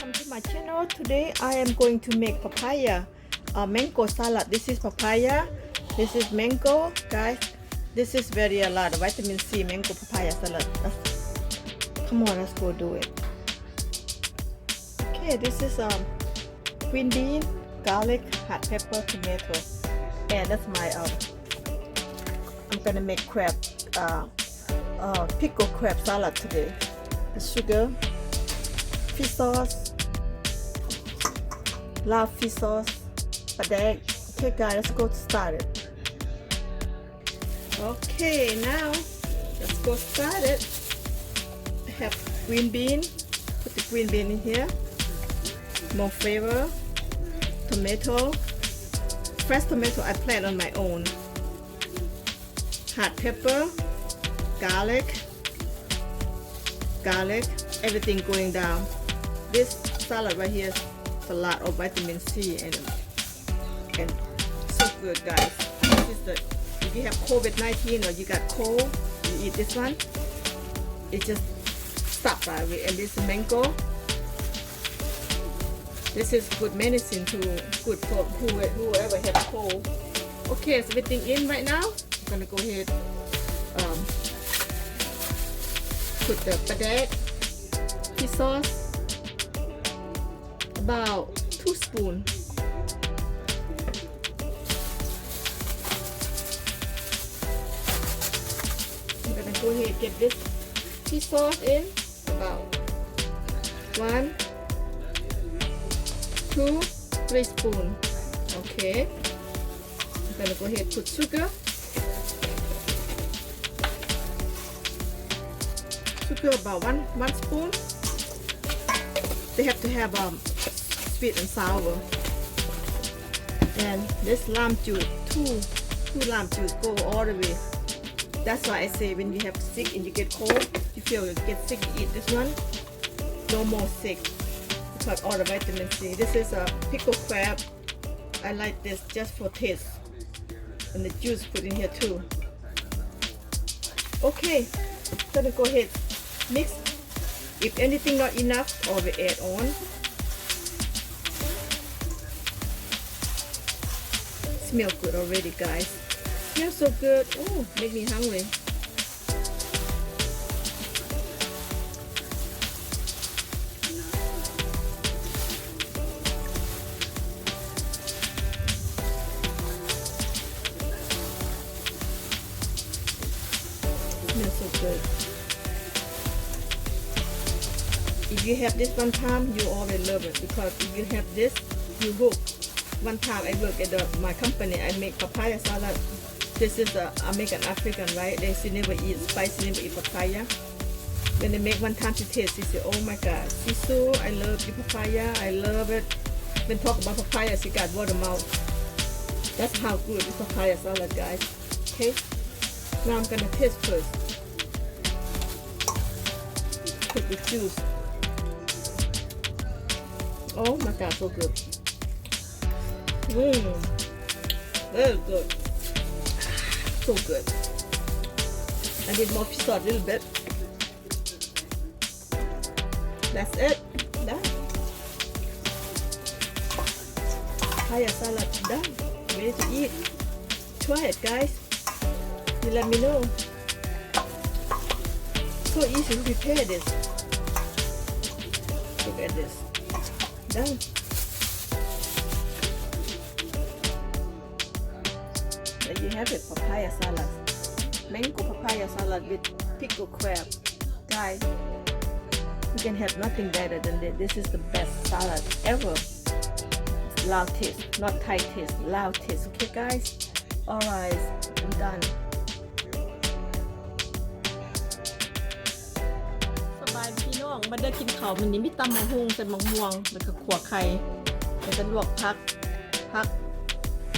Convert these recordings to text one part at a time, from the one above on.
welcome to my channel. Today I am going to make papaya mango salad. This is papaya, this is mango, guys. This is very a lot of vitamin C. Mango papaya salad. Come on, let's go do it. Okay, this is green bean, garlic, hot pepper, tomato, and that's my I'm gonna make crab pickle crab salad today. The sugar, fish sauce, love fish sauce, padek. Okay guys, let's go start it. Okay, now let's go start it. I have green bean. Put the green bean in here. More flavor. Tomato. Fresh tomato I plant on my own. Hot pepper. Garlic. Everything going down. This salad right here is a lot of vitamin C and so good, guys. This is the, if you have COVID-19 or you got cold, you eat this one, it just stop right away. And this mango, this is good medicine too, good for whoever has cold. Okay, so everything in right now. I'm gonna go ahead put the padek, fish sauce, about 2 spoons. I'm gonna go ahead and get this fish sauce in, about 1, 2, 3 spoons. Okay. I'm gonna go ahead and put sugar. Sugar about one spoon. They have to have sweet and sour. And this lime juice, two lime juice go all the way. That's why I say when you have sick and you get cold, you feel you get sick, you eat this one. No more sick because all the vitamin C. This is a pickle crab. I like this just for taste. And the juice put in here too. Okay, gonna go ahead. Mix. If anything not enough, or we add on. Smell good already, guys. Smells so good. Oh, make me hungry. Smells so good. If you have this one time, you always love it because if you have this, you hook. One time I work at my company, I make papaya salad. This is I make an African, right? They still never eat spicy, never eat papaya. When they make one time to taste, she say, "Oh my God, Sisu, I love your papaya. I love it." When talk about papaya, she got water mouth. That's how good this papaya salad, guys. Okay. Now I'm gonna taste first. Put the juice. Oh my God, so good. Very good. So good. I need more fish sauce a little bit. That's it. Done. Papaya salad done. Ready to eat. Try it, guys. You let me know. So easy to prepare this. Look at this. Done. There you have it, papaya salad. Mango papaya salad with pickled crab. Guys, you can have nothing better than this. This is the best salad ever. Loud taste, not Thai taste, loud taste. Okay guys? Alright, I'm done.บายพี่น้องมาได้กินข้าวมันนี้มีตำมะฮุงใส่มะม่วงแล้วก็ขั่วไข่แล้วก็ลวกผัก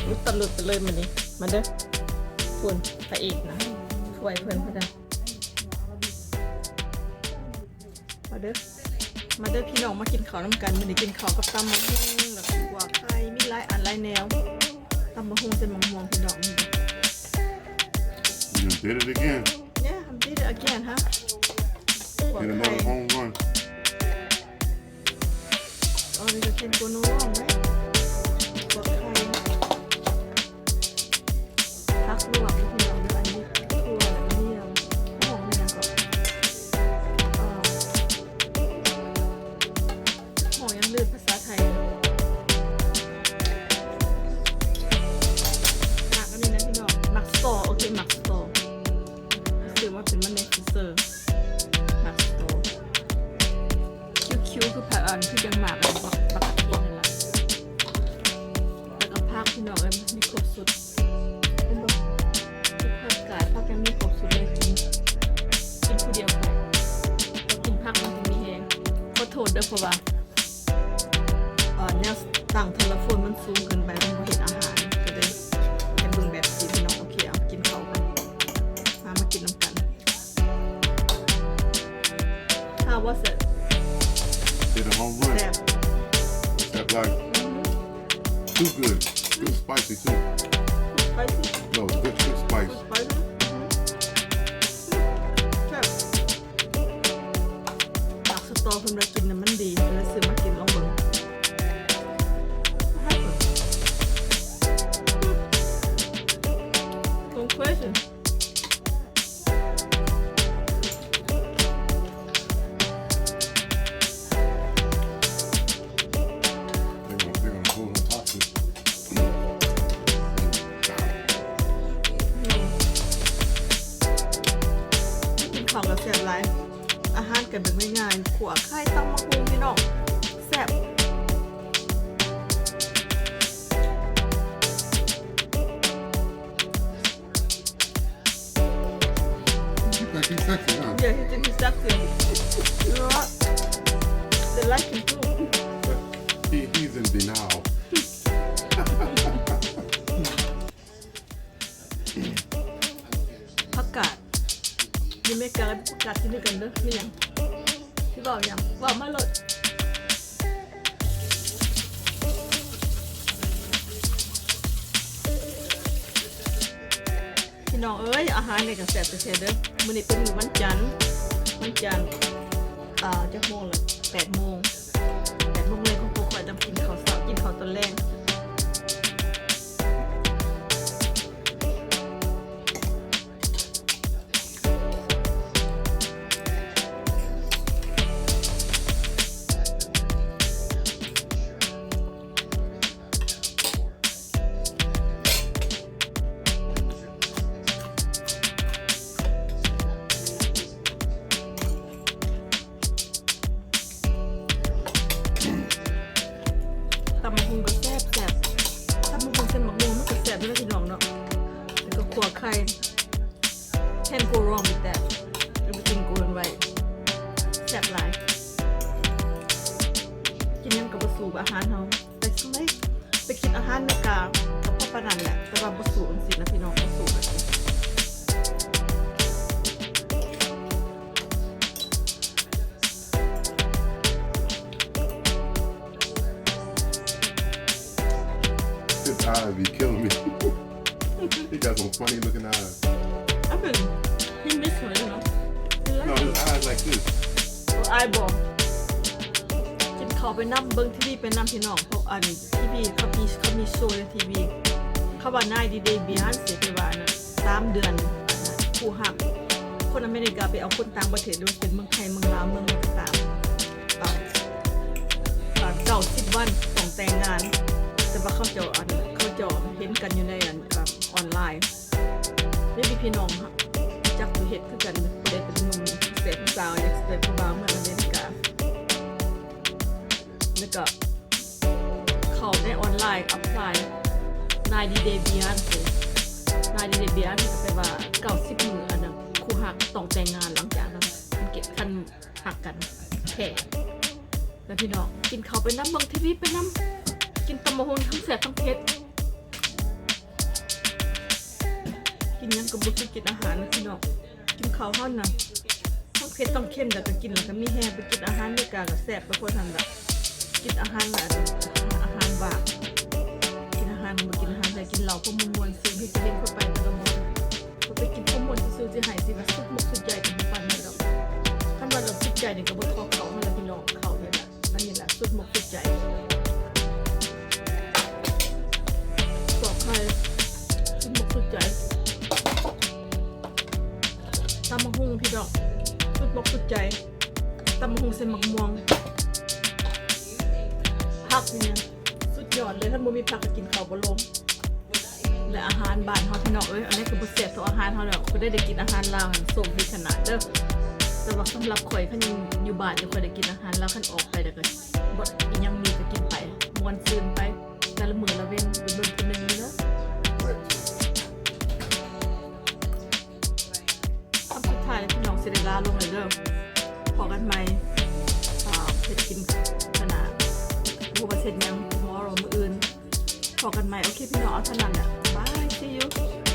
รุดตะลุดไปเลยมันนี้มาเด้อคุณพระเอกนะช่วยเพื่อนเขาได้มาเด้อพี่น้องมากินข้าวน้ำกันมันนี้กินข้าวกับตำมะฮุงแล้วก็ขั่วไข่มีหลายอันหลายแนวตำมะฮุงใส่มะม่วงพี่น้อง You did it again. Yeah, I did it again, huh? Get another home run. all the can go no wrong right กดไข่พักลวกพี่น้องอันนี้ทั่วแล้วก็เนี่ยหอมเนี่ยก่อนหอมยังลืมภาษาไทยหมักอันนี้นะพี่น้องหมักสตอโอเคหมักสตอซื้อมาเป็นมันในฟิเซอร์หมักสตอคิ้วคือผักอ่อนคือยังหมักแบบปกตินั่นแหละแล้วก็ผักพี่น้องมีครบสุดเป็นแบบผักกาดผักยังมีครบสุดเลยกินผู้เดียวไปแล้วกินผักมันจะมีแห้งขอโทษเด้อเพราะว่าเนี่ยต่างโทรโฟนมันสูงเกินไปมันบ่เห็นอาหารก็เลยเป็นเบิ่งแบบสีพี่น้องโอเคเอากินข้าวกันมากินน้ำกัน How was it? Did a home run. Yeah. That like too good. Too spicy too. Spicy? No, good spice. Too spicy? Yeah. หมักสตอเพิ่นมากินน่ะมันดีเลยซื้อมากินลองเบิ่งDon't question. They're gonna hold on top of it. กินข้าวกับแซ่บหลายอาหารกันแบบง่ายๆขั่วไข่ตำมะฮุงพี่น้องแซ่บLike he's sexy, huh? Yeah, he think he's sexy. You know what? They like him too. But he's in denial. ผักกาดอเมริกาผักกาดที่นี่กันเด้อมีหยังที่บอกยังบอกมาเลยพี่น้องเอ้ยอาหารเนี่ยก็แซ่บแต่แซ่บเด้อมื้อนี้เป็นวันจันทร์จักโมงละ8 โมงเลยของพวกข่อยต้องกินข้าวเช้ากินข้าวตอนแลงตำมะฮุงก็แซ่บตำมะฮุงเส้นมะม่วงมันก็แซ่บด้วยนะพี่น้องเนาะแล้วก็ขั่วไข่ Can't go wrong with that everything going right แซ่บหลายกินยังกับบ่สูบอาหารเฮาแต่สมัยไปกินอาหารอเมริกากับพ่อปานนั้นแหละแต่ว่าบ่สูบจังซี่นะพี่น้องบ่สูบแบบนี้ His eyes be killing me. He got some funny looking eyes. I mean he miss her you know he No, like his eyes like this. eyeball กินข้าวไปนำเบิ่งทีวีไปนำพี่น้องเพราะอันทีวีเขามีโชว์ในทีวีเขาว่า90 day behind เสียไปว่านะ3 เดือนผู้หักคนอเมริกาไปเอาคนต่างประเทศด้วยเป็นเมืองไทยเมืองลาวเมืองอะไรก็ตาม90 วันของแต่งงานแต่ว่าเขาจะเห็นกันอยู่ในออนไลน์ได้มีพี่น้องจักเฮ็ดคือกันได้เป็นหนุ่มเสพสาวอยากเสพผู้บ่าวเมืองอเมริกาแล้วก็เขาได้ออนไลน์อัพพลาย90 day beyond 90 day beyond ก็แปลว่า90 มื้ออันนั้นคู่หักต้องแต่งงานหลังจากนั้นเก็บคันหักกันแท้แล้วพี่น้องกินข้าวไปน้ำเบิ่งทีวีไปน้ำกินตำมะฮุงทั้งแซ่บทั้งเผ็ดกินยังกับบุกกินอาหารนะพี่น้องกินข้าวเท่านั้นต้องเผ็ดต้องเข้มแต่ก็กินแล้วก็มีแห้งไปกินอาหารด้วยกันก็แซ่บไปคนทันแบบกินอาหารแบบอาหารบากกินอาหารมากินอาหารแต่กินเหล้าก็มวนๆซื้อให้จะเล่นเข้าไปแต่ละมื้อก็ไปกินข้าวมวนซื้อสิหายสิว่าสุดมุกสุดใจกันปันนี่ดอกท่านว่าเราสุดใจนี่ก็บ่ทอเขานั่นแหละพี่น้องเขาเนี่ยแหละอันนี้แหละสุดมุกสุดใจ สุดใจตำมะฮุ่งพี่ดอกสุดบอกสุดใจตำมะฮุ่งเส้นมะม่วงผักเนี่ยสุดยอดเลยถ้าบ่มีผักก็กินข้าวบ่ลงและอาหารบ้านเฮาพี่น้องเอ้ยอันนี้คือบ่แซ่บเท่าอาหารเฮาดอกคือได้กินอาหารลาวหั่นสมดีขนาดเด้อแต่ว่าสำหรับข่อยคันยังอยู่บ้านยังค่อยได้กินอาหารลาวคันออกไปแล้วก็บ่อีหยังมีก็กินไปม่วนซื่นไปแต่ละมื้อละเว้นเบิ่งๆคนนึงนี่เนาะคำสุดท้ายพี่น้องสิได้ลาลงเลยเด้อพอกันใหม่เฮ็ดกินขนาดบ่ว่าเฮ็ดหยัง tomorrow มื้ออื่นพอกันใหม่โอเคพี่น้องเอาเท่านั้นแหละ bye see you